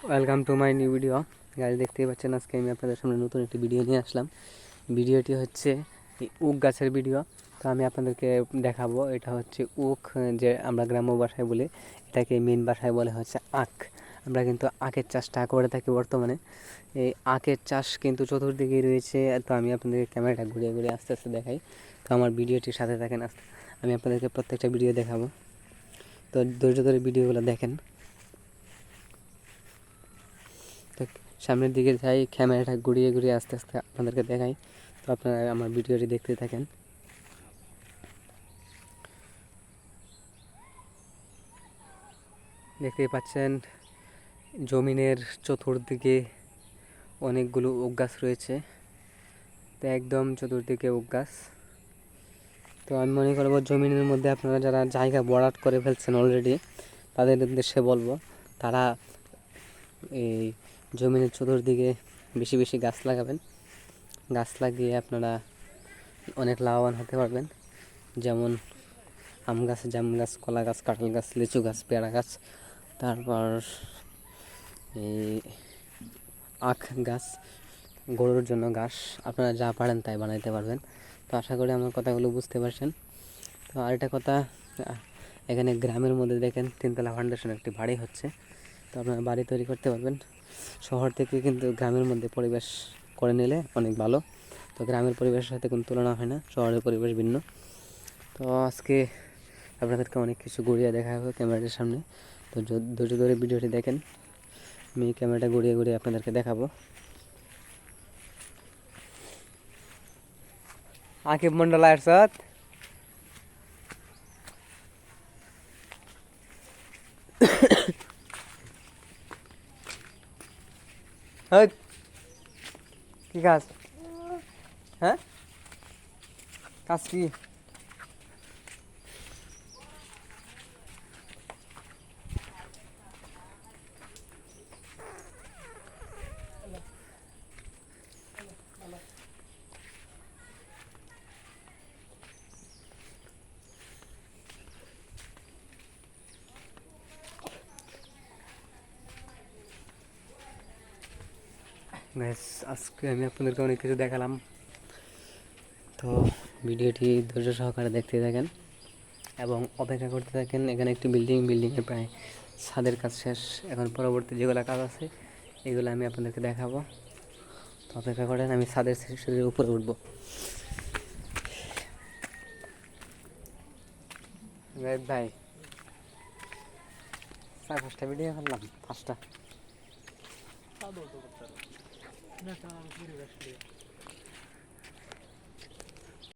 Welcome to my new video. গাড়ি দেখতেই পাচ্ছেন, আজকে আমি আপনাদের সামনে নতুন একটি ভিডিও নিয়ে আসলাম। ভিডিওটি হচ্ছে উক গাছের ভিডিও। তো আমি আপনাদেরকে দেখাবো, এটা হচ্ছে উক, যে আমরা গ্রাম্য ভাষায় বলি, এটাকে মেন ভাষায় বলে হচ্ছে আখ। আমরা কিন্তু আখের চাষটা করে থাকি বর্তমানে। এই আখের চাষ কিন্তু চতুর্দিকেই রয়েছে। তো আমি আপনাদেরকে ক্যামেরাটা ঘুরিয়ে ঘুরিয়ে আস্তে আস্তে দেখাই। তো আমার ভিডিওটির সাথে থাকেন, আমি আপনাদেরকে প্রত্যেকটা ভিডিও দেখাবো। তো ধৈর্য ধরে ভিডিওগুলো দেখেন। তো সামনের দিকে যাই, ক্যামেরাটা ঘুরিয়ে ঘুরিয়ে আস্তে আস্তে আপনাদেরকে দেখাই। তো আপনারা আমার ভিডিওটি দেখতে থাকেন। দেখতেই পাচ্ছেন জমিনের চতুর্দিকে অনেকগুলো ওক গাছ রয়েছে। তো একদম চতুর্দিকে ওক গাছ। তো আমি মনে করবো জমিনের মধ্যে আপনারা যারা জায়গা ভরাট করে ফেলছেন অলরেডি, তাদের উদ্দেশ্যে বলবো তারা এই জমিনের চতুর্দিকে বেশি বেশি গাছ লাগাবেন। গাছ লাগিয়ে আপনারা অনেক লাভবান হতে পারবেন। যেমন আম গাছ, জাম গাছ, কলা গাছ, কাঁঠাল গাছ, লিচু গাছ, পেয়ারা গাছ, তারপর এই আখ গাছ, গরুর জন্য ঘাস, আপনারা যা পারেন তাই বানাইতে পারবেন। তো আশা করি আমার কথাগুলো বুঝতে পারছেন। তো আরেকটা কথা, এখানে গ্রামের মধ্যে দেখেন তিনতলা ফাউন্ডেশন একটি বাড়ি হচ্ছে। তো আপনারা বাড়ি তৈরি করতে পারবেন। শহর থেকে কিন্তু গ্রামের মধ্যে পরিবেশ করে নিলে অনেক ভালো। তো গ্রামের পরিবেশের সাথে কোনো তুলনা হয় না, শহরের পরিবেশ ভিন্ন। তো আজকে আপনাদেরকে অনেক কিছু ঘুরিয়ে দেখা হবে ক্যামেরার সামনে। তো ধৈর্য ধরে ভিডিওটি দেখেন। আমি ক্যামেরাটা ঘুরিয়ে ঘুরিয়ে আপনাদেরকে দেখাবো। আকিব মন্ডল আরসাদ কি কাজ? হ্যাঁ, কাজ কি? আজকে আমি আপনাদেরকে অনেক কিছু দেখালাম। তো ভিডিওটি ধৈর্য সহকারে দেখতে থাকেন এবং অপেক্ষা করতে থাকেন। এখানে একটি বিল্ডিংয়ের প্রায় ছাদের কাজ শেষ। এখন পরবর্তী যেগুলো কাজ আছে এগুলো আমি আপনাদেরকে দেখাবো। তো অপেক্ষা করেন, আমি ছাদের সিঁড়ির উপরে উঠবো। ভাই 4-5টা ভিডিও করলাম, 5টা।